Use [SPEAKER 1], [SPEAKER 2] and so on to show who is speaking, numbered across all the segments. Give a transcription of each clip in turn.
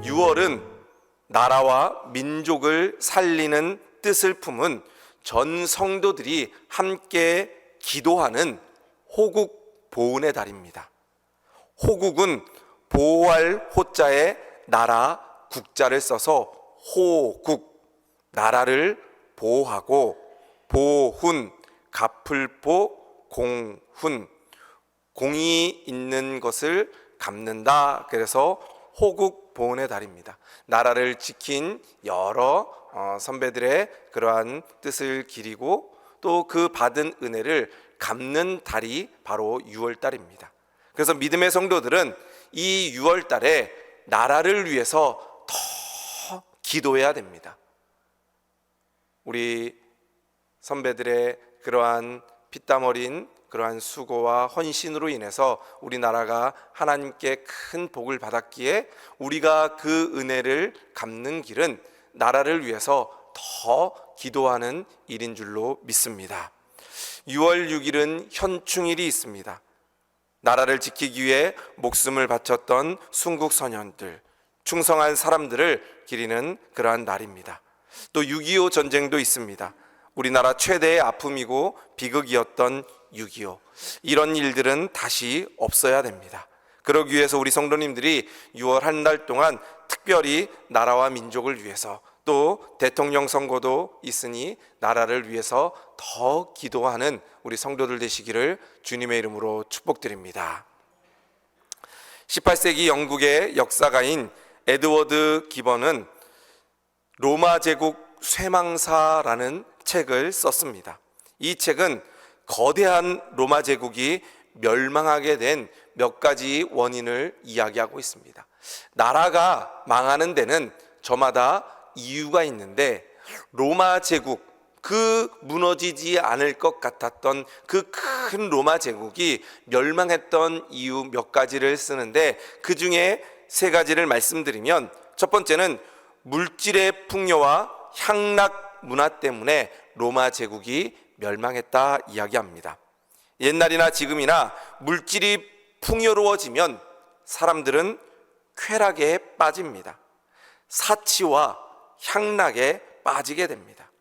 [SPEAKER 1] 6월은 나라와 민족을 살리는 뜻을 품은 전 성도들이 함께 기도하는 호국 보훈의 달입니다. 호국은 보호할 호자에 나라 국자를 써서 호국, 나라를 보호하고, 보훈, 갚을보, 공훈, 공이 있는 것을 갚는다. 그래서 호국 보훈의 달입니다. 나라를 지킨 여러 선배들의 그러한 뜻을 기리고 또 그 받은 은혜를 갚는 달이 바로 6월 달입니다. 그래서 믿음의 성도들은 이 6월 달에 나라를 위해서 더 기도해야 됩니다. 우리 선배들의 그러한 피땀 어린 그러한 수고와 헌신으로 인해서 우리나라가 하나님께 큰 복을 받았기에 우리가 그 은혜를 갚는 길은 나라를 위해서 더 기도하는 일인 줄로 믿습니다. 6월 6일은 현충일이 있습니다. 나라를 지키기 위해 목숨을 바쳤던 순국 선현들, 충성한 사람들을 기리는 그러한 날입니다. 또 6.25 전쟁도 있습니다. 우리나라 최대의 아픔이고 비극이었던 6.25, 이런 일들은 다시 없어야 됩니다. 그러기 위해서 우리 성도님들이 6월 한 달 동안 특별히 나라와 민족을 위해서, 또 대통령 선거도 있으니 나라를 위해서 더 기도하는 우리 성도들 되시기를 주님의 이름으로 축복드립니다. 18세기 영국의 역사가인 에드워드 기번은 로마 제국 쇠망사라는 책을 썼습니다. 이 책은 거대한 로마 제국이 멸망하게 된 몇 가지 원인을 이야기하고 있습니다. 나라가 망하는 데는 저마다 이유가 있는데, 로마 제국, 그 무너지지 않을 것 같았던 그 큰 로마 제국이 멸망했던 이유 몇 가지를 쓰는데, 그 중에 세 가지를 말씀드리면, 첫 번째는 물질의 풍요와 향락 문화 때문에 로마 제국이 멸망했다 이야기합니다. 옛날이나 지금이나 물질이 풍요로워지면 사람들은 쾌락에 빠집니다. 사치와 향락에 빠지게 됩니다.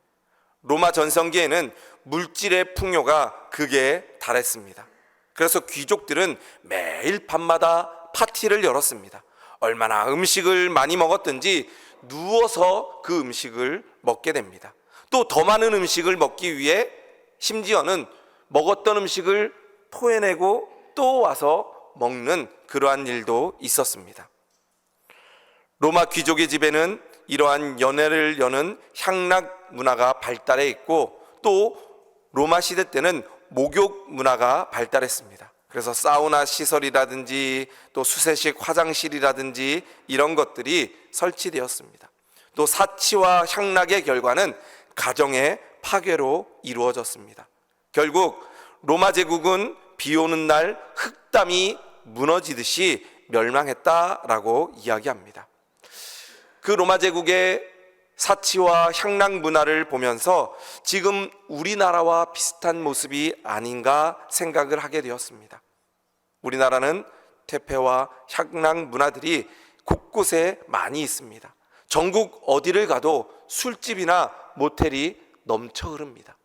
[SPEAKER 1] 로마 전성기에는 물질의 풍요가 극에 달했습니다. 그래서 귀족들은 매일 밤마다 파티를 열었습니다. 얼마나 음식을 많이 먹었든지 누워서 그 음식을 먹게 됩니다. 또 더 많은 음식을 먹기 위해 심지어는 먹었던 음식을 토해내고 또 와서 먹는 그러한 일도 있었습니다. 로마 귀족의 집에는 이러한 연회를 여는 향락 문화가 발달해 있고, 또 로마 시대 때는 목욕 문화가 발달했습니다. 그래서 사우나 시설이라든지 또 수세식 화장실이라든지 이런 것들이 설치되었습니다. 또 사치와 향락의 결과는 가정의 파괴로 이루어졌습니다. 결국 로마 제국은 비 오는 날 흙담이 무너지듯이 멸망했다라고 이야기합니다. 그 로마 제국의 사치와 향락 문화를 보면서 지금 우리나라와 비슷한 모습이 아닌가 생각을 하게 되었습니다. 우리나라는 퇴폐와 향락 문화들이 곳곳에 많이 있습니다. 전국 어디를 가도 술집이나 모텔이 넘쳐 흐릅니다.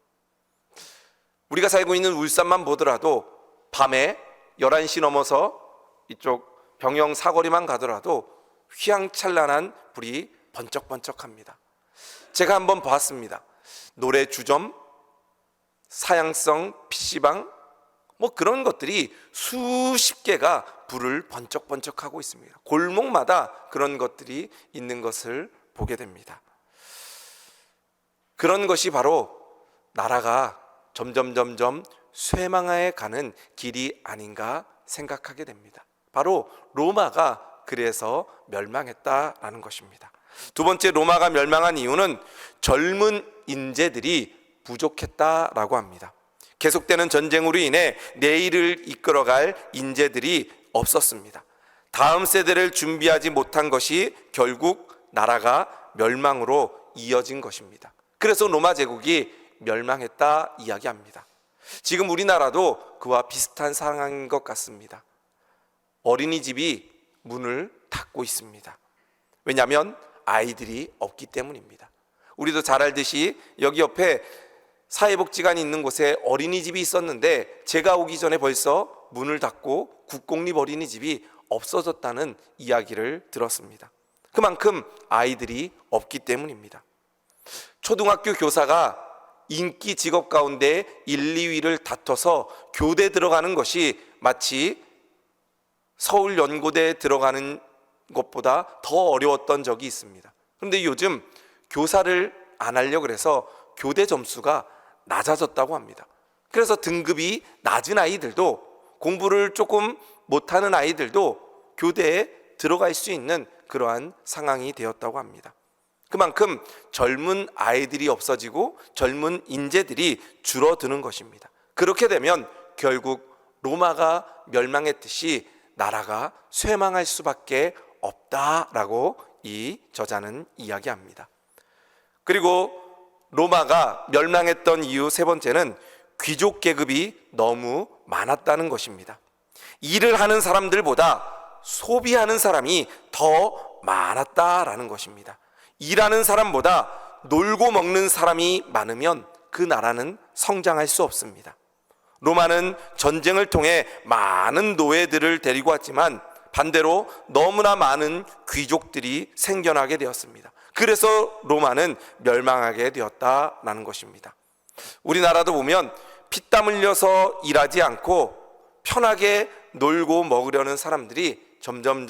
[SPEAKER 1] 우리가 살고 있는 울산만 보더라도 밤에 11시 넘어서 이쪽 병영 사거리만 가더라도 휘황찬란한 불이 번쩍번쩍합니다. 제가 한번 봤습니다. 노래 주점, 사양성 PC방, 뭐 그런 것들이 수십 개가 불을 번쩍번쩍하고 있습니다. 골목마다 그런 것들이 있는 것을 보게 됩니다. 그런 것이 바로 나라가 점점 쇠망하에 가는 길이 아닌가 생각하게 됩니다. 바로 로마가 그래서 멸망했다라는 것입니다. 두 번째, 로마가 멸망한 이유는 젊은 인재들이 부족했다라고 합니다. 계속되는 전쟁으로 인해 내일을 이끌어갈 인재들이 없었습니다. 다음 세대를 준비하지 못한 것이 결국 나라가 멸망으로 이어진 것입니다. 그래서 로마 제국이 멸망했다 이야기합니다. 지금 우리나라도 그와 비슷한 상황인 것 같습니다. 어린이집이 문을 닫고 있습니다. 왜냐하면 아이들이 없기 때문입니다. 우리도 잘 알듯이 여기 옆에 사회복지관이 있는 곳에 어린이집이 있었는데 제가 오기 전에 벌써 문을 닫고 국공립 어린이집이 없어졌다는 이야기를 들었습니다. 그만큼 아이들이 없기 때문입니다. 초등학교 교사가 인기 직업 가운데 1, 2위를 다퉈서 교대 들어가는 것이 마치 서울 연고대에 들어가는 것보다 더 어려웠던 적이 있습니다. 그런데 요즘 교사를 안 하려고 그래서 교대 점수가 낮아졌다고 합니다. 그래서 등급이 낮은 아이들도, 공부를 조금 못하는 아이들도 교대에 들어갈 수 있는 그러한 상황이 되었다고 합니다. 그만큼 젊은 아이들이 없어지고 젊은 인재들이 줄어드는 것입니다. 그렇게 되면 결국 로마가 멸망했듯이 나라가 쇠망할 수밖에 없다라고 이 저자는 이야기합니다. 그리고 로마가 멸망했던 이유 세 번째는 귀족 계급이 너무 많았다는 것입니다. 일을 하는 사람들보다 소비하는 사람이 더 많았다라는 것입니다. 일하는 사람보다 놀고 먹는 사람이 많으면 그 나라는 성장할 수 없습니다. 로마는 전쟁을 통해 많은 노예들을 데리고 왔지만 반대로 너무나 많은 귀족들이 생겨나게 되었습니다. 그래서 로마는 멸망하게 되었다라는 것입니다. 우리나라도 보면 피땀 흘려서 일하지 않고 편하게 놀고 먹으려는 사람들이 점점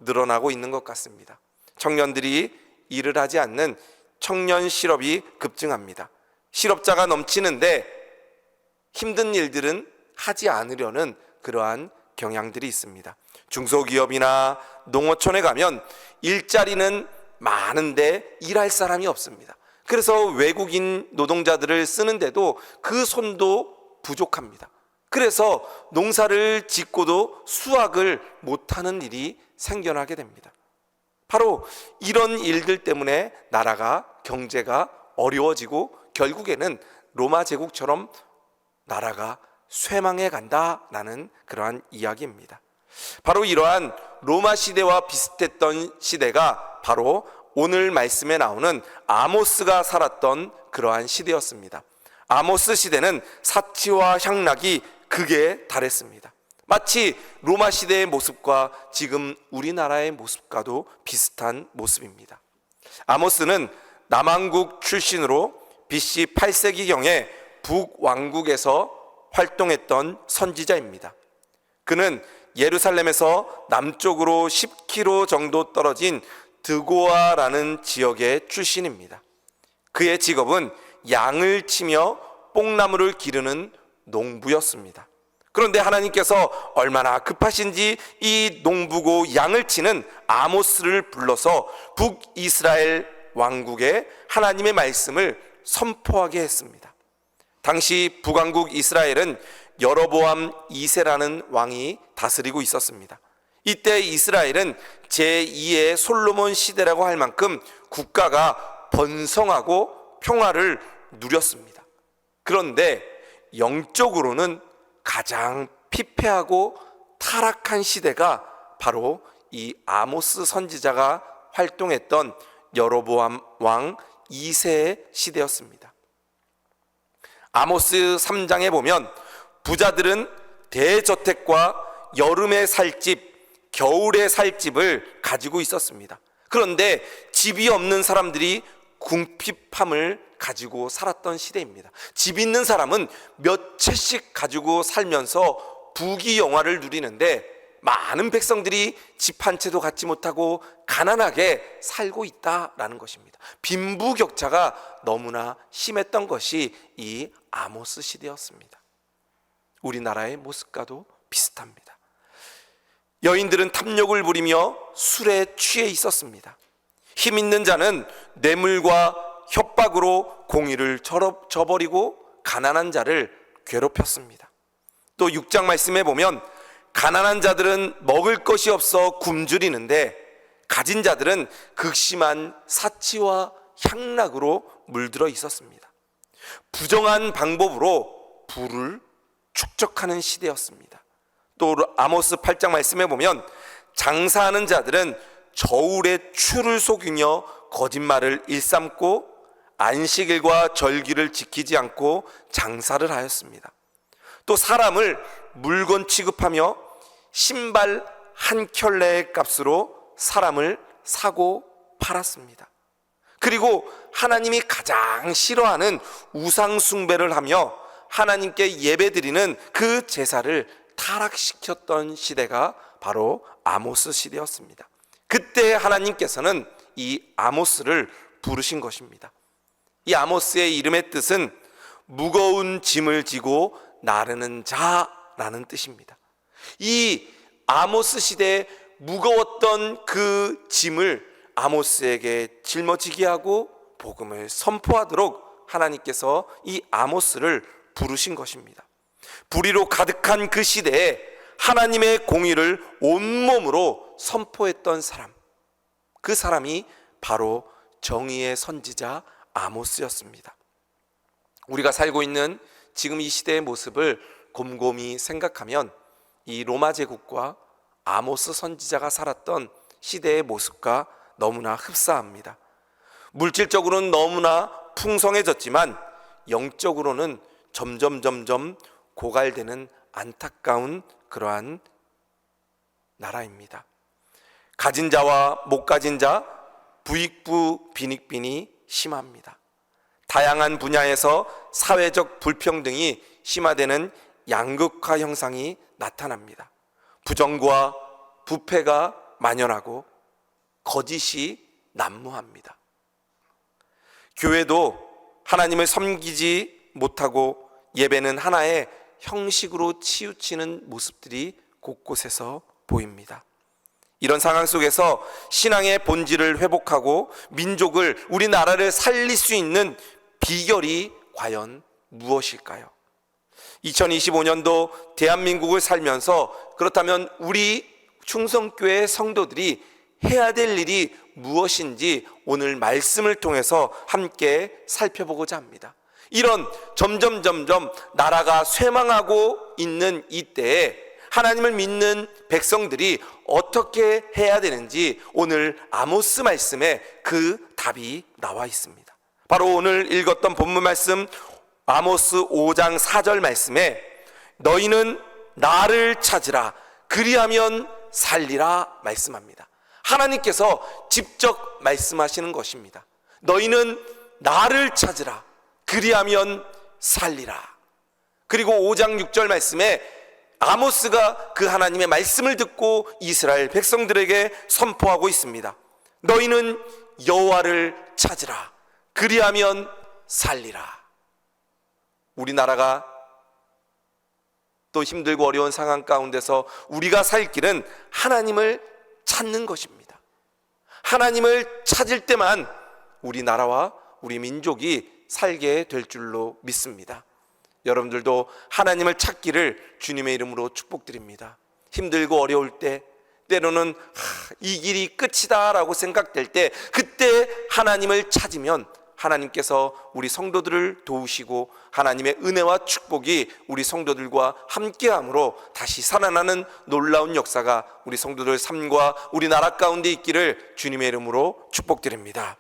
[SPEAKER 1] 늘어나고 있는 것 같습니다. 청년들이 일을 하지 않는 청년 실업이 급증합니다. 실업자가 넘치는데 힘든 일들은 하지 않으려는 그러한 경향들이 있습니다. 중소기업이나 농어촌에 가면 일자리는 많은데 일할 사람이 없습니다. 그래서 외국인 노동자들을 쓰는데도 그 손도 부족합니다. 그래서 농사를 짓고도 수확을 못하는 일이 생겨나게 됩니다. 바로 이런 일들 때문에 나라가, 경제가 어려워지고 결국에는 로마 제국처럼 나라가 쇠망해 간다라는 그러한 이야기입니다. 바로 이러한 로마 시대와 비슷했던 시대가 바로 오늘 말씀에 나오는 아모스가 살았던 그러한 시대였습니다. 아모스 시대는 사치와 향락이 극에 달했습니다. 마치 로마 시대의 모습과 지금 우리나라의 모습과도 비슷한 모습입니다. 아모스는 남왕국 출신으로 BC 8세기경에 북왕국에서 활동했던 선지자입니다. 그는 예루살렘에서 남쪽으로 10km 정도 떨어진 드고아라는 지역의 출신입니다. 그의 직업은 양을 치며 뽕나무를 기르는 농부였습니다. 그런데 하나님께서 얼마나 급하신지 이 농부고 양을 치는 아모스를 불러서 북이스라엘 왕국에 하나님의 말씀을 선포하게 했습니다. 당시 북왕국 이스라엘은 여로보암 2세라는 왕이 다스리고 있었습니다. 이때 이스라엘은 제2의 솔로몬 시대라고 할 만큼 국가가 번성하고 평화를 누렸습니다. 그런데 영적으로는 가장 피폐하고 타락한 시대가 바로 이 아모스 선지자가 활동했던 여로보암 왕 2세의 시대였습니다. 아모스 3장에 보면 부자들은 대저택과 여름에 살 집, 겨울에 살 집을 가지고 있었습니다. 그런데 집이 없는 사람들이 궁핍함을 가지고 살았던 시대입니다. 집 있는 사람은 몇 채씩 가지고 살면서 부귀영화를 누리는데 많은 백성들이 집 한 채도 갖지 못하고 가난하게 살고 있다라는 것입니다. 빈부격차가 너무나 심했던 것이 이 아모스 시대였습니다. 우리나라의 모습과도 비슷합니다. 여인들은 탐욕을 부리며 술에 취해 있었습니다. 힘 있는 자는 뇌물과 협박으로 공의를 저버리고 가난한 자를 괴롭혔습니다. 또 6장 말씀에 보면 가난한 자들은 먹을 것이 없어 굶주리는데 가진 자들은 극심한 사치와 향락으로 물들어 있었습니다. 부정한 방법으로 부를 축적하는 시대였습니다. 또 아모스 8장 말씀에 보면 장사하는 자들은 저울의 추를 속이며 거짓말을 일삼고 안식일과 절기를 지키지 않고 장사를 하였습니다. 또 사람을 물건 취급하며 신발 한 켤레의 값으로 사람을 사고 팔았습니다. 그리고 하나님이 가장 싫어하는 우상 숭배를 하며 하나님께 예배드리는 그 제사를 타락시켰던 시대가 바로 아모스 시대였습니다. 그때 하나님께서는 이 아모스를 부르신 것입니다. 이 아모스의 이름의 뜻은 무거운 짐을 지고 나르는 자라는 뜻입니다. 이 아모스 시대에 무거웠던 그 짐을 아모스에게 짊어지게 하고 복음을 선포하도록 하나님께서 이 아모스를 부르신 것입니다. 불의로 가득한 그 시대에 하나님의 공의를 온몸으로 선포했던 사람, 그 사람이 바로 정의의 선지자 아모스였습니다. 우리가 살고 있는 지금 이 시대의 모습을 곰곰이 생각하면 이 로마 제국과 아모스 선지자가 살았던 시대의 모습과 너무나 흡사합니다. 물질적으로는 너무나 풍성해졌지만 영적으로는 점점 고갈되는 안타까운 그러한 나라입니다. 가진 자와 못 가진 자, 부익부 빈익빈이 심합니다. 다양한 분야에서 사회적 불평등이 심화되는 양극화 형상이 나타납니다. 부정과 부패가 만연하고 거짓이 난무합니다. 교회도 하나님을 섬기지 못하고 예배는 하나의 형식으로 치우치는 모습들이 곳곳에서 보입니다. 이런 상황 속에서 신앙의 본질을 회복하고 민족을, 우리나라를 살릴 수 있는 비결이 과연 무엇일까요? 2025년도 대한민국을 살면서 그렇다면 우리 충성교회 성도들이 해야 될 일이 무엇인지 오늘 말씀을 통해서 함께 살펴보고자 합니다. 이런 점점 나라가 쇠망하고 있는 이때에 하나님을 믿는 백성들이 어떻게 해야 되는지 오늘 아모스 말씀에 그 답이 나와 있습니다. 바로 오늘 읽었던 본문 말씀 아모스 5장 4절 말씀에 너희는 나를 찾으라 그리하면 살리라 말씀합니다. 하나님께서 직접 말씀하시는 것입니다. 너희는 나를 찾으라 그리하면 살리라. 그리고 5장 6절 말씀에 아모스가 그 하나님의 말씀을 듣고 이스라엘 백성들에게 선포하고 있습니다. 너희는 여호와를 찾으라 그리하면 살리라. 우리나라가 또 힘들고 어려운 상황 가운데서 우리가 살 길은 하나님을 찾는 것입니다. 하나님을 찾을 때만 우리나라와 우리 민족이 살게 될 줄로 믿습니다. 여러분들도 하나님을 찾기를 주님의 이름으로 축복드립니다. 힘들고 어려울 때, 때로는 이 길이 끝이다 라고 생각될 때, 그때 하나님을 찾으면 하나님께서 우리 성도들을 도우시고 하나님의 은혜와 축복이 우리 성도들과 함께함으로 다시 살아나는 놀라운 역사가 우리 성도들 삶과 우리나라 가운데 있기를 주님의 이름으로 축복드립니다.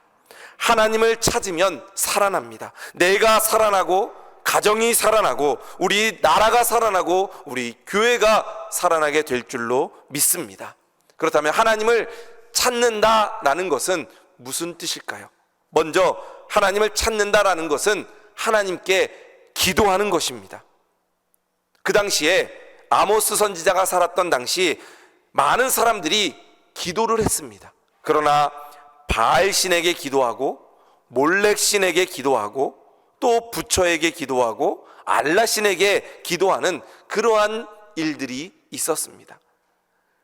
[SPEAKER 1] 하나님을 찾으면 살아납니다. 내가 살아나고 가정이 살아나고 우리 나라가 살아나고 우리 교회가 살아나게 될 줄로 믿습니다. 그렇다면 하나님을 찾는다라는 것은 무슨 뜻일까요? 먼저 하나님을 찾는다라는 것은 하나님께 기도하는 것입니다. 그 당시에 아모스 선지자가 살았던 당시 많은 사람들이 기도를 했습니다. 그러나 바알 신에게 기도하고 몰렉 신에게 기도하고 또 부처에게 기도하고 알라 신에게 기도하는 그러한 일들이 있었습니다.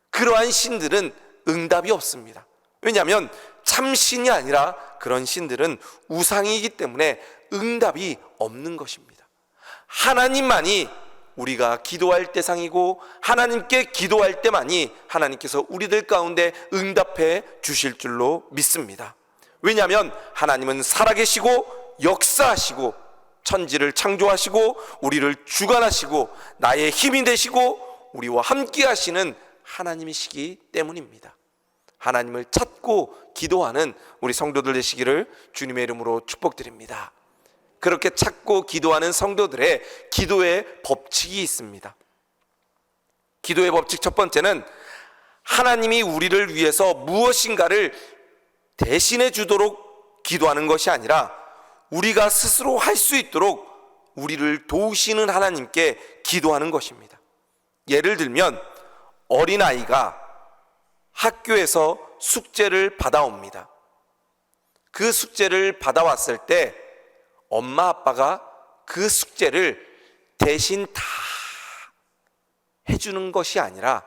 [SPEAKER 1] 그러한 신들은 응답이 없습니다. 왜냐하면 참신이 아니라 그런 신들은 우상이기 때문에 응답이 없는 것입니다. 하나님만이 우리가 기도할 대상이고 하나님께 기도할 때만이 하나님께서 우리들 가운데 응답해 주실 줄로 믿습니다. 왜냐하면 하나님은 살아계시고 역사하시고 천지를 창조하시고 우리를 주관하시고 나의 힘이 되시고 우리와 함께 하시는 하나님이시기 때문입니다. 하나님을 찾고 기도하는 우리 성도들 되시기를 주님의 이름으로 축복드립니다. 그렇게 찾고 기도하는 성도들의 기도의 법칙이 있습니다. 기도의 법칙 첫 번째는 하나님이 우리를 위해서 무엇인가를 대신해 주도록 기도하는 것이 아니라 우리가 스스로 할 수 있도록 우리를 도우시는 하나님께 기도하는 것입니다. 예를 들면 어린아이가 학교에서 숙제를 받아옵니다. 그 숙제를 받아왔을 때 엄마 아빠가 그 숙제를 대신 다 해주는 것이 아니라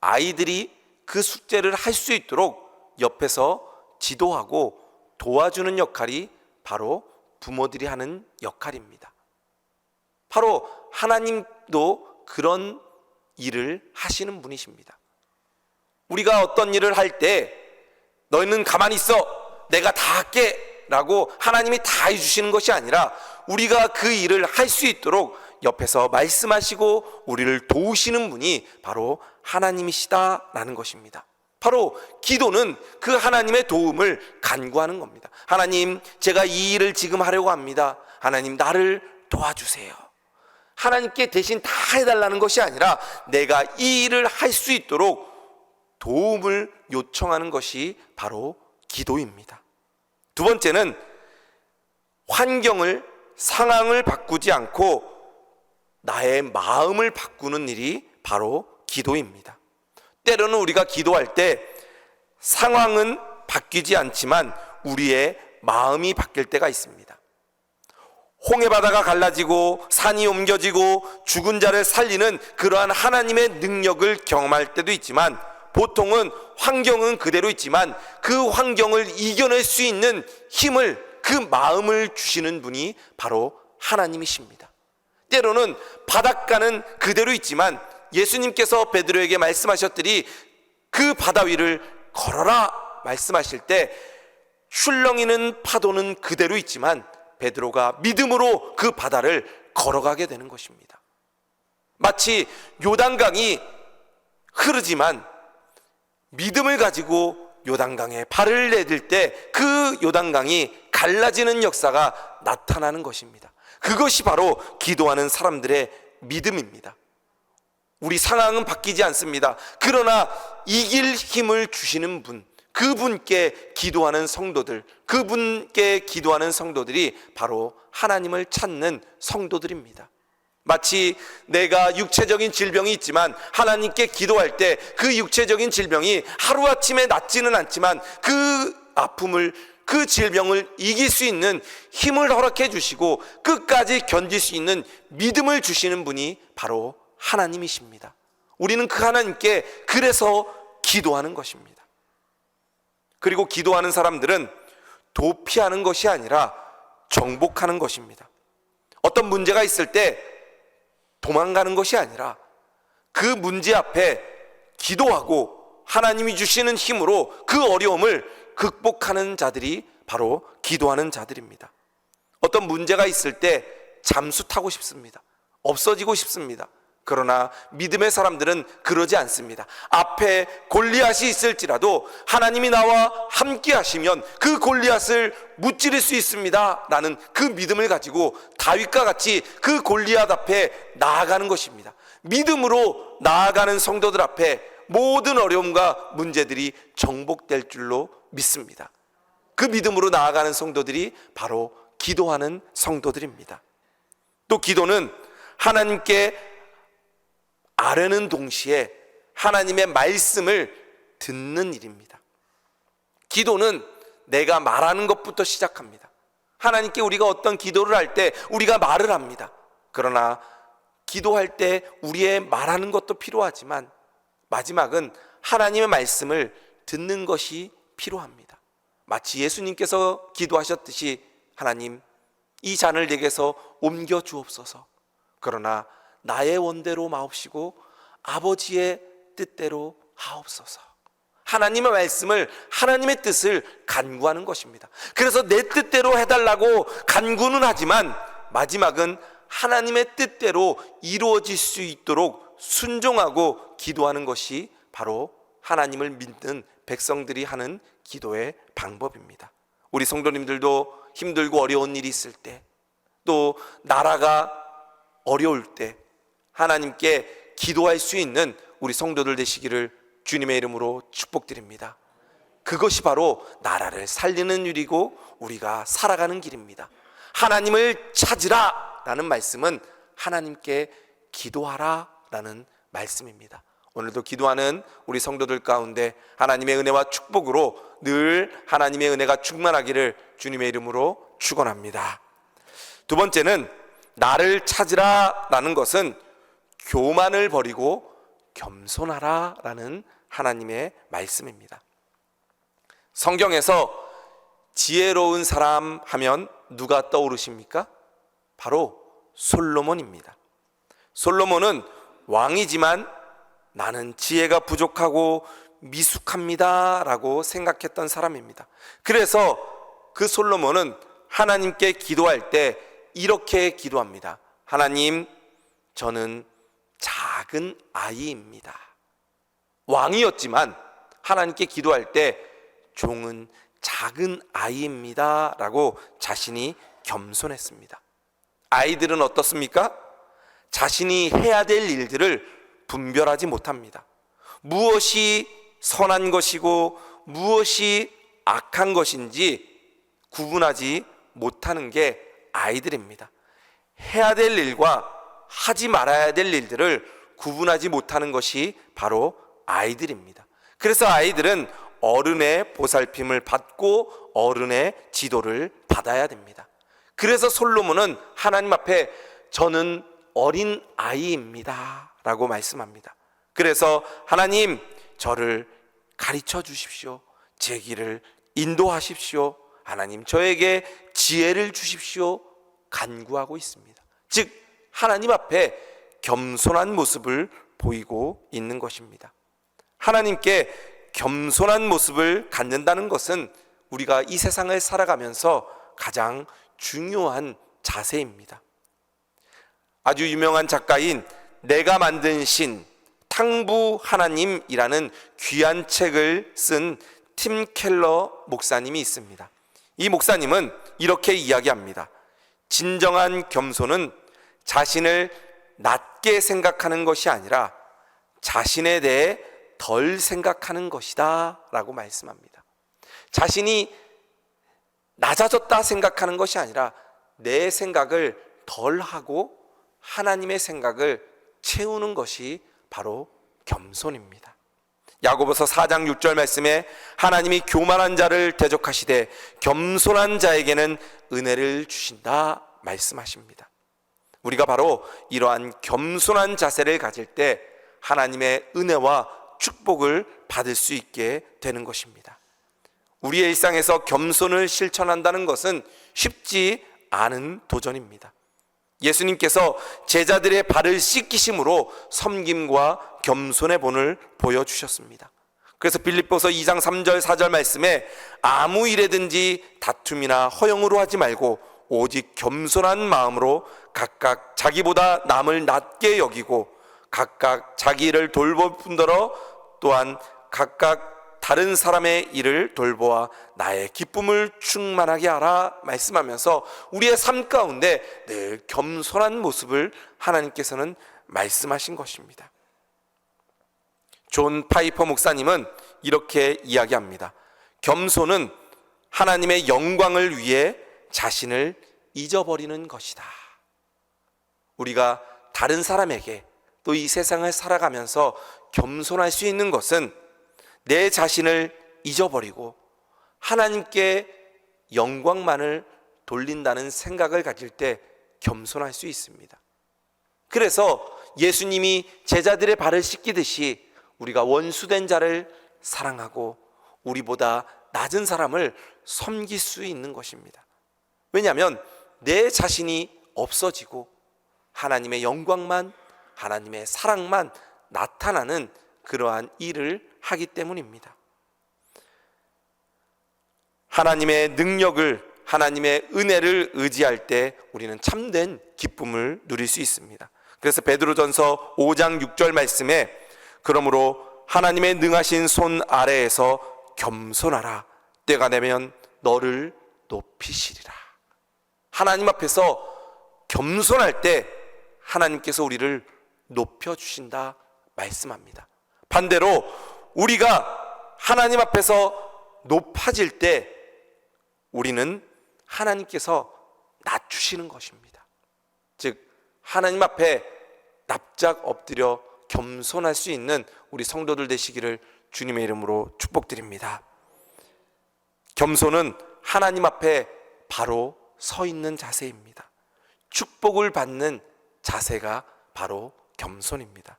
[SPEAKER 1] 아이들이 그 숙제를 할 수 있도록 옆에서 지도하고 도와주는 역할이 바로 부모들이 하는 역할입니다. 바로 하나님도 그런 일을 하시는 분이십니다. 우리가 어떤 일을 할 때 너희는 가만히 있어, 내가 다 할게 라고 하나님이 다 해주시는 것이 아니라 우리가 그 일을 할 수 있도록 옆에서 말씀하시고 우리를 도우시는 분이 바로 하나님이시다라는 것입니다. 바로 기도는 그 하나님의 도움을 간구하는 겁니다. 하나님, 제가 이 일을 지금 하려고 합니다. 하나님, 나를 도와주세요. 하나님께 대신 다 해달라는 것이 아니라 내가 이 일을 할 수 있도록 도움을 요청하는 것이 바로 기도입니다. 두 번째는 환경을, 상황을 바꾸지 않고 나의 마음을 바꾸는 일이 바로 기도입니다. 때로는 우리가 기도할 때 상황은 바뀌지 않지만 우리의 마음이 바뀔 때가 있습니다. 홍해 바다가 갈라지고 산이 옮겨지고 죽은 자를 살리는 그러한 하나님의 능력을 경험할 때도 있지만 보통은 환경은 그대로 있지만 그 환경을 이겨낼 수 있는 힘을, 그 마음을 주시는 분이 바로 하나님이십니다. 때로는 바닷가는 그대로 있지만 예수님께서 베드로에게 말씀하셨더니 그 바다 위를 걸어라 말씀하실 때 출렁이는 파도는 그대로 있지만 베드로가 믿음으로 그 바다를 걸어가게 되는 것입니다. 마치 요단강이 흐르지만 믿음을 가지고 요단강에 발을 내딜 때 그 요단강이 갈라지는 역사가 나타나는 것입니다. 그것이 바로 기도하는 사람들의 믿음입니다. 우리 상황은 바뀌지 않습니다. 그러나 이길 힘을 주시는 분, 그분께 기도하는 성도들, 그분께 기도하는 성도들이 바로 하나님을 찾는 성도들입니다. 마치 내가 육체적인 질병이 있지만 하나님께 기도할 때 그 육체적인 질병이 하루아침에 낫지는 않지만 그 아픔을, 그 질병을 이길 수 있는 힘을 허락해 주시고 끝까지 견딜 수 있는 믿음을 주시는 분이 바로 하나님이십니다. 우리는 그 하나님께 그래서 기도하는 것입니다. 그리고 기도하는 사람들은 도피하는 것이 아니라 정복하는 것입니다. 어떤 문제가 있을 때 도망가는 것이 아니라 그 문제 앞에 기도하고 하나님이 주시는 힘으로 그 어려움을 극복하는 자들이 바로 기도하는 자들입니다. 어떤 문제가 있을 때 잠수 타고 싶습니다. 없어지고 싶습니다. 그러나 믿음의 사람들은 그러지 않습니다. 앞에 골리앗이 있을지라도 하나님이 나와 함께 하시면 그 골리앗을 무찌를 수 있습니다 라는 그 믿음을 가지고 다윗과 같이 그 골리앗 앞에 나아가는 것입니다. 믿음으로 나아가는 성도들 앞에 모든 어려움과 문제들이 정복될 줄로 믿습니다. 그 믿음으로 나아가는 성도들이 바로 기도하는 성도들입니다. 또 기도는 하나님께 아뢰는 동시에 하나님의 말씀을 듣는 일입니다. 기도는 내가 말하는 것부터 시작합니다. 하나님께 우리가 어떤 기도를 할 때 우리가 말을 합니다. 그러나 기도할 때 우리의 말하는 것도 필요하지만 마지막은 하나님의 말씀을 듣는 것이 필요합니다. 마치 예수님께서 기도하셨듯이 하나님, 이 잔을 내게서 옮겨 주옵소서. 그러나 나의 원대로 마옵시고 아버지의 뜻대로 하옵소서. 하나님의 말씀을, 하나님의 뜻을 간구하는 것입니다. 그래서 내 뜻대로 해달라고 간구는 하지만 마지막은 하나님의 뜻대로 이루어질 수 있도록 순종하고 기도하는 것이 바로 하나님을 믿는 백성들이 하는 기도의 방법입니다. 우리 성도님들도 힘들고 어려운 일이 있을 때, 또 나라가 어려울 때 하나님께 기도할 수 있는 우리 성도들 되시기를 주님의 이름으로 축복드립니다. 그것이 바로 나라를 살리는 일이고 우리가 살아가는 길입니다. 하나님을 찾으라 라는 말씀은 하나님께 기도하라 라는 말씀입니다. 오늘도 기도하는 우리 성도들 가운데 하나님의 은혜와 축복으로 늘 하나님의 은혜가 충만하기를 주님의 이름으로 축원합니다. 두 번째는 나를 찾으라 라는 것은 교만을 버리고 겸손하라 라는 하나님의 말씀입니다. 성경에서 지혜로운 사람 하면 누가 떠오르십니까? 바로 솔로몬입니다. 솔로몬은 왕이지만 나는 지혜가 부족하고 미숙합니다 라고 생각했던 사람입니다. 그래서 그 솔로몬은 하나님께 기도할 때 이렇게 기도합니다. 하나님, 저는 작은 아이입니다. 왕이었지만 하나님께 기도할 때 종은 작은 아이입니다 라고 자신이 겸손했습니다. 아이들은 어떻습니까? 자신이 해야 될 일들을 분별하지 못합니다. 무엇이 선한 것이고 무엇이 악한 것인지 구분하지 못하는 게 아이들입니다. 해야 될 일과 하지 말아야 될 일들을 구분하지 못하는 것이 바로 아이들입니다. 그래서 아이들은 어른의 보살핌을 받고 어른의 지도를 받아야 됩니다. 그래서 솔로몬은 하나님 앞에 저는 어린 아이입니다 라고 말씀합니다. 그래서 하나님, 저를 가르쳐 주십시오. 제 길을 인도하십시오. 하나님, 저에게 지혜를 주십시오. 간구하고 있습니다. 즉 하나님 앞에 겸손한 모습을 보이고 있는 것입니다. 하나님께 겸손한 모습을 갖는다는 것은 우리가 이 세상을 살아가면서 가장 중요한 자세입니다. 아주 유명한 작가인 내가 만든 신, 탕부 하나님이라는 귀한 책을 쓴 팀 켈러 목사님이 있습니다. 이 목사님은 이렇게 이야기합니다. 진정한 겸손은 자신을 낮게 생각하는 것이 아니라 자신에 대해 덜 생각하는 것이다 라고 말씀합니다. 자신이 낮아졌다 생각하는 것이 아니라 내 생각을 덜 하고 하나님의 생각을 채우는 것이 바로 겸손입니다. 야고보서 4장 6절 말씀에 하나님이 교만한 자를 대적하시되 겸손한 자에게는 은혜를 주신다 말씀하십니다. 우리가 바로 이러한 겸손한 자세를 가질 때 하나님의 은혜와 축복을 받을 수 있게 되는 것입니다. 우리의 일상에서 겸손을 실천한다는 것은 쉽지 않은 도전입니다. 예수님께서 제자들의 발을 씻기심으로 섬김과 겸손의 본을 보여주셨습니다. 그래서 빌립보서 2장 3절 4절 말씀에 아무 일에든지 다툼이나 허영으로 하지 말고 오직 겸손한 마음으로 각각 자기보다 남을 낮게 여기고 각각 자기 일을 돌볼 뿐더러 또한 각각 다른 사람의 일을 돌보아 나의 기쁨을 충만하게 하라 말씀하면서 우리의 삶 가운데 늘 겸손한 모습을 하나님께서는 말씀하신 것입니다. 존 파이퍼 목사님은 이렇게 이야기합니다. 겸손은 하나님의 영광을 위해 자신을 잊어버리는 것이다. 우리가 다른 사람에게 또 이 세상을 살아가면서 겸손할 수 있는 것은 내 자신을 잊어버리고 하나님께 영광만을 돌린다는 생각을 가질 때 겸손할 수 있습니다. 그래서 예수님이 제자들의 발을 씻기듯이 우리가 원수된 자를 사랑하고 우리보다 낮은 사람을 섬길 수 있는 것입니다. 왜냐하면 내 자신이 없어지고 하나님의 영광만, 하나님의 사랑만 나타나는 그러한 일을 하기 때문입니다. 하나님의 능력을, 하나님의 은혜를 의지할 때 우리는 참된 기쁨을 누릴 수 있습니다. 그래서 베드로전서 5장 6절 말씀에 그러므로 하나님의 능하신 손 아래에서 겸손하라. 때가 되면 너를 높이시리라. 하나님 앞에서 겸손할 때 하나님께서 우리를 높여주신다 말씀합니다. 반대로 우리가 하나님 앞에서 높아질 때 우리는 하나님께서 낮추시는 것입니다. 즉 하나님 앞에 납작 엎드려 겸손할 수 있는 우리 성도들 되시기를 주님의 이름으로 축복드립니다. 겸손은 하나님 앞에 바로 서 있는 자세입니다. 축복을 받는 자세가 바로 겸손입니다.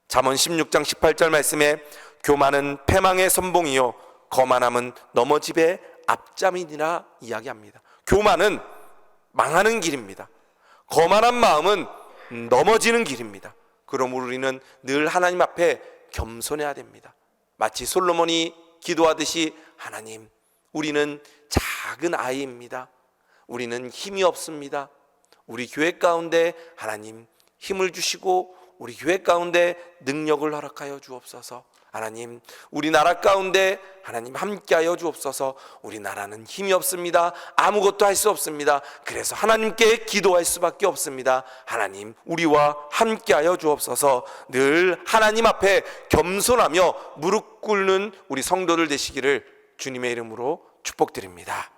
[SPEAKER 1] 잠언 16장 18절 말씀에 교만은 패망의 선봉이요 거만함은 넘어짐의 앞잠이니라 이야기합니다. 교만은 망하는 길입니다. 거만한 마음은 넘어지는 길입니다. 그러므로 우리는 늘 하나님 앞에 겸손해야 됩니다. 마치 솔로몬이 기도하듯이 하나님, 우리는 작은 아이입니다. 우리는 힘이 없습니다. 우리 교회 가운데 하나님 힘을 주시고 우리 교회 가운데 능력을 허락하여 주옵소서. 하나님, 우리나라 가운데 하나님 함께하여 주옵소서. 우리나라는 힘이 없습니다. 아무것도 할 수 없습니다. 그래서 하나님께 기도할 수밖에 없습니다. 하나님, 우리와 함께하여 주옵소서. 늘 하나님 앞에 겸손하며 무릎 꿇는 우리 성도들 되시기를 주님의 이름으로 축복드립니다.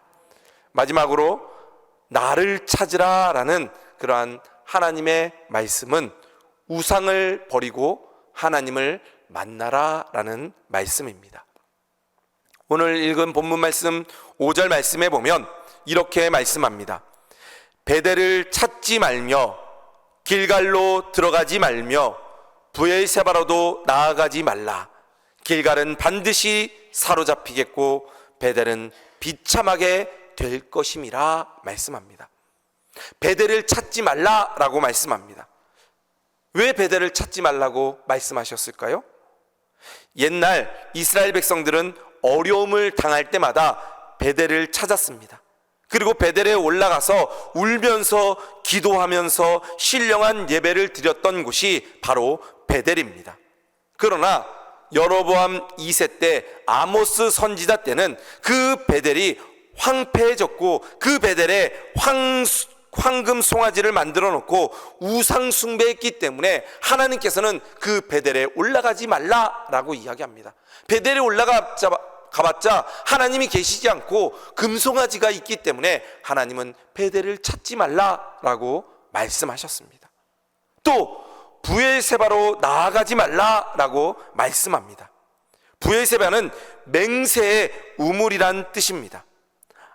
[SPEAKER 1] 마지막으로 나를 찾으라 라는 그러한 하나님의 말씀은 우상을 버리고 하나님을 만나라 라는 말씀입니다. 오늘 읽은 본문 말씀 5절 말씀에 보면 이렇게 말씀합니다. 베델을 찾지 말며 길갈로 들어가지 말며 브엘세바로도 나아가지 말라. 길갈은 반드시 사로잡히겠고 베델은 비참하게 될 것임이라 말씀합니다. 베델을 찾지 말라라고 말씀합니다. 왜 베델을 찾지 말라고 말씀하셨을까요? 옛날 이스라엘 백성들은 어려움을 당할 때마다 베델을 찾았습니다. 그리고 베델에 올라가서 울면서 기도하면서 신령한 예배를 드렸던 곳이 바로 베델입니다. 그러나 여로보암 2세 때 아모스 선지자 때는 그 베델이 황폐해졌고 그 베델에 황금 송아지를 만들어 놓고 우상 숭배했기 때문에 하나님께서는 그 베델에 올라가지 말라라고 이야기합니다. 베델에 올라가봤자 하나님이 계시지 않고 금송아지가 있기 때문에 하나님은 베델을 찾지 말라라고 말씀하셨습니다. 또 브엘세바로 나아가지 말라라고 말씀합니다. 브엘세바는 맹세의 우물이란 뜻입니다.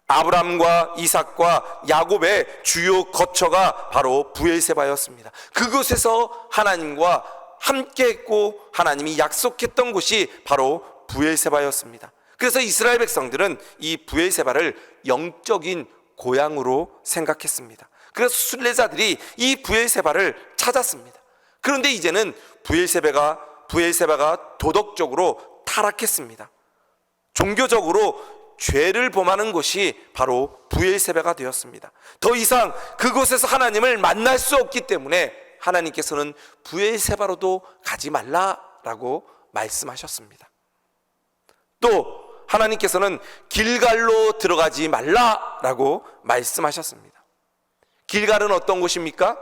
[SPEAKER 1] 아브람과 이삭과 야곱의 주요 거처가 바로 브엘세바였습니다. 그곳에서 하나님과 함께했고 하나님이 약속했던 곳이 바로 브엘세바였습니다. 그래서 이스라엘 백성들은 이 브엘세바를 영적인 고향으로 생각했습니다. 그래서 순례자들이 이 브엘세바를 찾았습니다. 그런데 이제는 브엘세바가 도덕적으로 타락했습니다. 종교적으로 죄를 범하는 곳이 바로 브엘세바가 되었습니다. 더 이상 그곳에서 하나님을 만날 수 없기 때문에 하나님께서는 브엘세바로도 가지 말라라고 말씀하셨습니다. 또 하나님께서는 길갈로 들어가지 말라라고 말씀하셨습니다. 길갈은 어떤 곳입니까?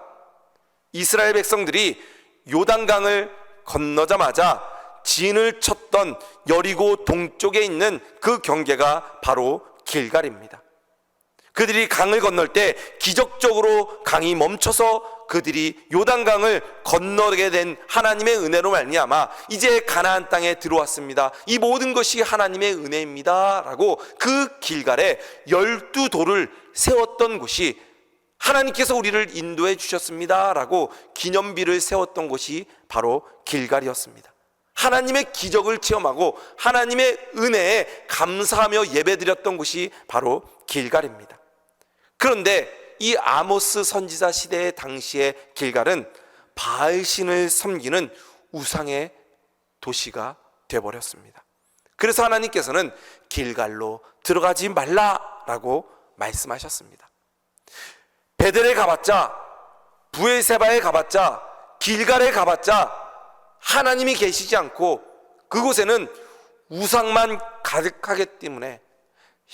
[SPEAKER 1] 이스라엘 백성들이 요단강을 건너자마자 진을 쳤던 여리고 동쪽에 있는 그 경계가 바로 길갈입니다. 그들이 강을 건널 때 기적적으로 강이 멈춰서 그들이 요단강을 건너게 된 하나님의 은혜로 말미암아 이제 가나안 땅에 들어왔습니다. 이 모든 것이 하나님의 은혜입니다 라고 그 길갈에 12돌을 세웠던 곳이 하나님께서 우리를 인도해 주셨습니다 라고 기념비를 세웠던 곳이 바로 길갈이었습니다. 하나님의 기적을 체험하고 하나님의 은혜에 감사하며 예배드렸던 곳이 바로 길갈입니다. 그런데 이 아모스 선지자 시대의 당시의 길갈은 바알신을 섬기는 우상의 도시가 되어버렸습니다. 그래서 하나님께서는 길갈로 들어가지 말라라고 말씀하셨습니다. 베델에 가봤자, 브엘세바에 가봤자, 길갈에 가봤자 하나님이 계시지 않고 그곳에는 우상만 가득하기 때문에,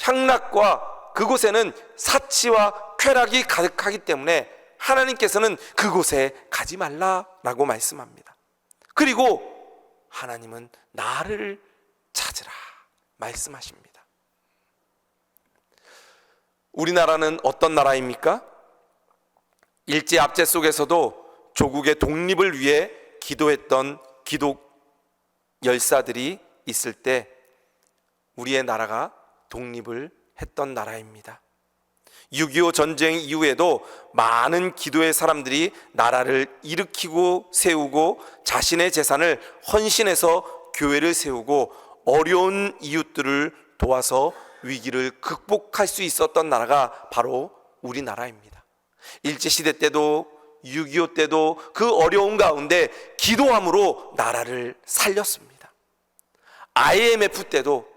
[SPEAKER 1] 향락과 그곳에는 사치와 쾌락이 가득하기 때문에 하나님께서는 그곳에 가지 말라라고 말씀합니다. 그리고 하나님은 나를 찾으라 말씀하십니다. 우리나라는 어떤 나라입니까? 일제 압제 속에서도 조국의 독립을 위해 기도했던 기독 열사들이 있을 때 우리의 나라가 독립을 했던 나라입니다. 6.25 전쟁 이후에도 많은 기도의 사람들이 나라를 일으키고 세우고 자신의 재산을 헌신해서 교회를 세우고 어려운 이웃들을 도와서 위기를 극복할 수 있었던 나라가 바로 우리나라입니다. 일제시대 때도 6.25 때도 그 어려운 가운데 기도함으로 나라를 살렸습니다. IMF 때도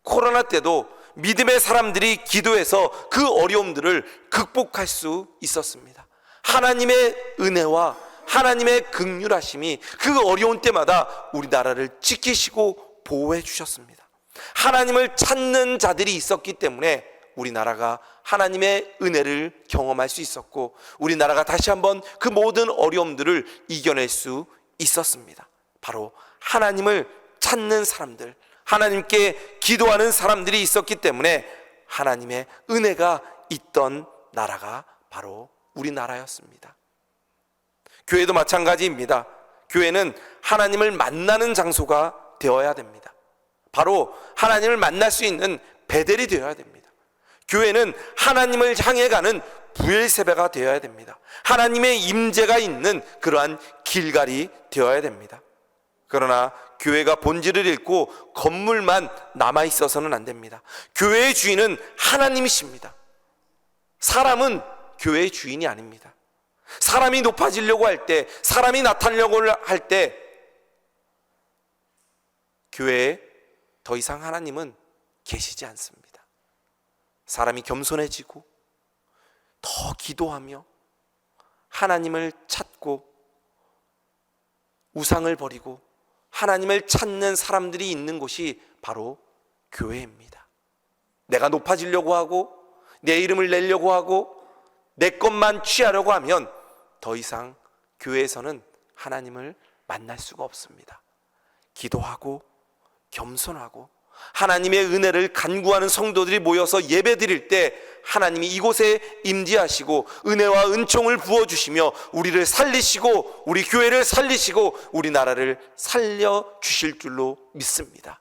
[SPEAKER 1] 코로나 때도 믿음의 사람들이 기도해서 그 어려움들을 극복할 수 있었습니다. 하나님의 은혜와 하나님의 긍휼하심이 그 어려운 때마다 우리나라를 지키시고 보호해 주셨습니다. 하나님을 찾는 자들이 있었기 때문에 우리나라가 하나님의 은혜를 경험할 수 있었고, 우리나라가 다시 한번 그 모든 어려움들을 이겨낼 수 있었습니다. 바로 하나님을 찾는 사람들, 하나님께 기도하는 사람들이 있었기 때문에 하나님의 은혜가 있던 나라가 바로 우리나라였습니다. 교회도 마찬가지입니다. 교회는 하나님을 만나는 장소가 되어야 됩니다. 바로 하나님을 만날 수 있는 베델이 되어야 됩니다. 교회는 하나님을 향해 가는 부엘세바가 되어야 됩니다. 하나님의 임재가 있는 그러한 길갈이 되어야 됩니다. 그러나 교회가 본질을 잃고 건물만 남아 있어서는 안 됩니다. 교회의 주인은 하나님이십니다. 사람은 교회의 주인이 아닙니다. 사람이 높아지려고 할 때, 사람이 나타나려고 할 때 교회에 더 이상 하나님은 계시지 않습니다. 사람이 겸손해지고 더 기도하며 하나님을 찾고 우상을 버리고 하나님을 찾는 사람들이 있는 곳이 바로 교회입니다. 내가 높아지려고 하고 내 이름을 내려고 하고 내 것만 취하려고 하면 더 이상 교회에서는 하나님을 만날 수가 없습니다. 기도하고 겸손하고 하나님의 은혜를 간구하는 성도들이 모여서 예배 드릴 때 하나님이 이곳에 임재하시고 은혜와 은총을 부어주시며 우리를 살리시고 우리 교회를 살리시고 우리나라를 살려주실 줄로 믿습니다.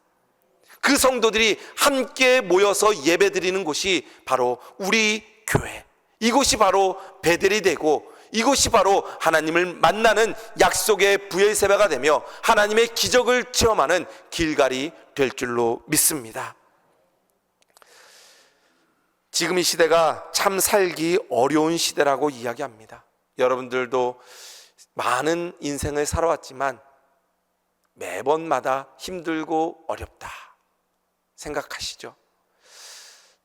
[SPEAKER 1] 그 성도들이 함께 모여서 예배 드리는 곳이 바로 우리 교회, 이곳이 바로 베델이 되고 이곳이 바로 하나님을 만나는 약속의 부엘세바가 되며 하나님의 기적을 체험하는 길갈이 될 줄로 믿습니다. 지금 이 시대가 참 살기 어려운 시대라고 이야기합니다. 여러분들도 많은 인생을 살아왔지만 매번마다 힘들고 어렵다 생각하시죠?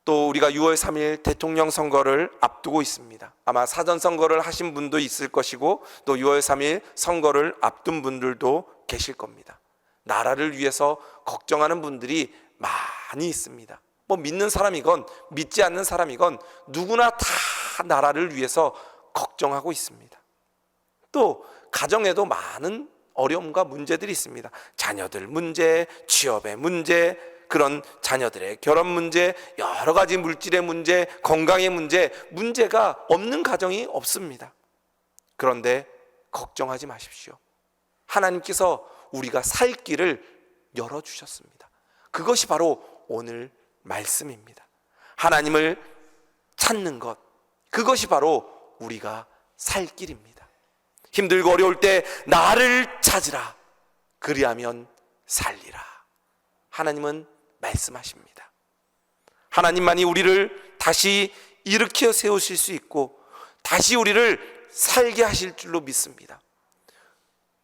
[SPEAKER 1] 또 우리가 6월 3일 대통령 선거를 앞두고 있습니다. 아마 사전 선거를 하신 분도 있을 것이고 또 6월 3일 선거를 앞둔 분들도 계실 겁니다. 나라를 위해서 걱정하는 분들이 많이 있습니다. 뭐 믿는 사람이건 믿지 않는 사람이건 누구나 다 나라를 위해서 걱정하고 있습니다. 또 가정에도 많은 어려움과 문제들이 있습니다. 자녀들 문제, 취업의 문제, 그런 자녀들의 결혼 문제, 여러 가지 물질의 문제, 건강의 문제, 문제가 없는 가정이 없습니다. 그런데 걱정하지 마십시오. 하나님께서 우리가 살 길을 열어주셨습니다. 그것이 바로 오늘 말씀입니다. 하나님을 찾는 것, 그것이 바로 우리가 살 길입니다. 힘들고 어려울 때 나를 찾으라, 그리하면 살리라. 하나님은 말씀하십니다. 하나님만이 우리를 다시 일으켜 세우실 수 있고 다시 우리를 살게 하실 줄로 믿습니다.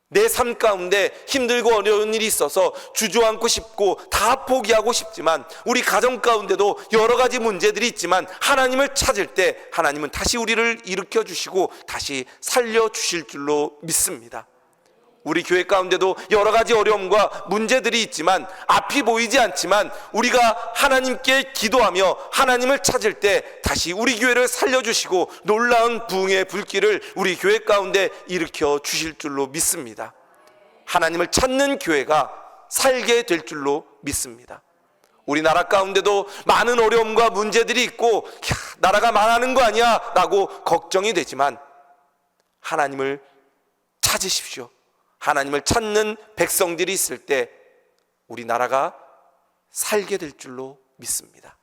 [SPEAKER 1] 내 삶 가운데 힘들고 어려운 일이 있어서 주저앉고 싶고 다 포기하고 싶지만 우리 가정 가운데도 여러 가지 문제들이 있지만 하나님을 찾을 때 하나님은 다시 우리를 일으켜 주시고 다시 살려 주실 줄로 믿습니다. 우리 교회 가운데도 여러 가지 어려움과 문제들이 있지만, 앞이 보이지 않지만 우리가 하나님께 기도하며 하나님을 찾을 때 다시 우리 교회를 살려주시고 놀라운 부흥의 불길을 우리 교회 가운데 일으켜 주실 줄로 믿습니다. 하나님을 찾는 교회가 살게 될 줄로 믿습니다. 우리나라 가운데도 많은 어려움과 문제들이 있고, 나라가 망하는 거 아니야 라고 걱정이 되지만 하나님을 찾으십시오. 하나님을 찾는 백성들이 있을 때 우리나라가 살게 될 줄로 믿습니다.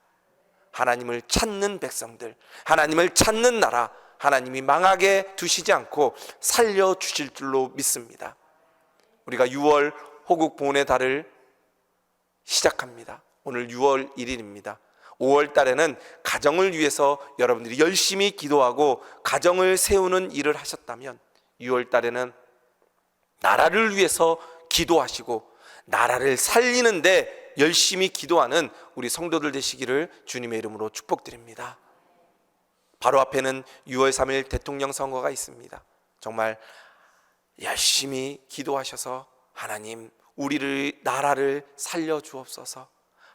[SPEAKER 1] 하나님을 찾는 백성들, 하나님을 찾는 나라, 하나님이 망하게 두시지 않고 살려주실 줄로 믿습니다. 우리가 6월 호국 봉헌의 달을 시작합니다. 오늘 6월 1일입니다. 5월 달에는 가정을 위해서 여러분들이 열심히 기도하고 가정을 세우는 일을 하셨다면, 6월 달에는 나라를 위해서 기도하시고 나라를 살리는데 열심히 기도하는 우리 성도들 되시기를 주님의 이름으로 축복드립니다. 바로 앞에는 6월 3일 대통령 선거가 있습니다. 정말 열심히 기도하셔서 하나님, 우리를, 나라를 살려주옵소서.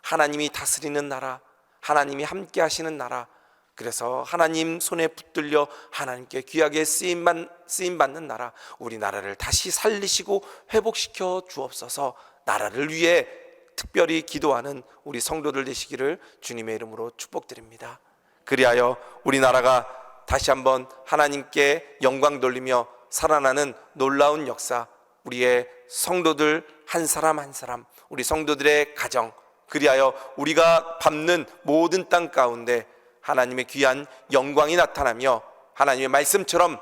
[SPEAKER 1] 하나님이 다스리는 나라, 하나님이 함께 하시는 나라, 그래서 하나님 손에 붙들려 하나님께 귀하게 쓰임받는 나라, 우리나라를 다시 살리시고 회복시켜 주옵소서. 나라를 위해 특별히 기도하는 우리 성도들 되시기를 주님의 이름으로 축복드립니다. 그리하여 우리나라가 다시 한번 하나님께 영광 돌리며 살아나는 놀라운 역사, 우리의 성도들 한 사람 한 사람, 우리 성도들의 가정, 그리하여 우리가 밟는 모든 땅 가운데 하나님의 귀한 영광이 나타나며 하나님의 말씀처럼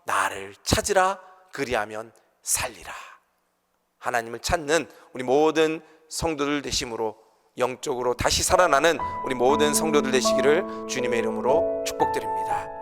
[SPEAKER 1] 나를 찾으라, 그리하면 살리라. 하나님을 찾는 우리 모든 성도들 되심으로 영적으로 다시 살아나는 우리 모든 성도들 되시기를 주님의 이름으로 축복드립니다.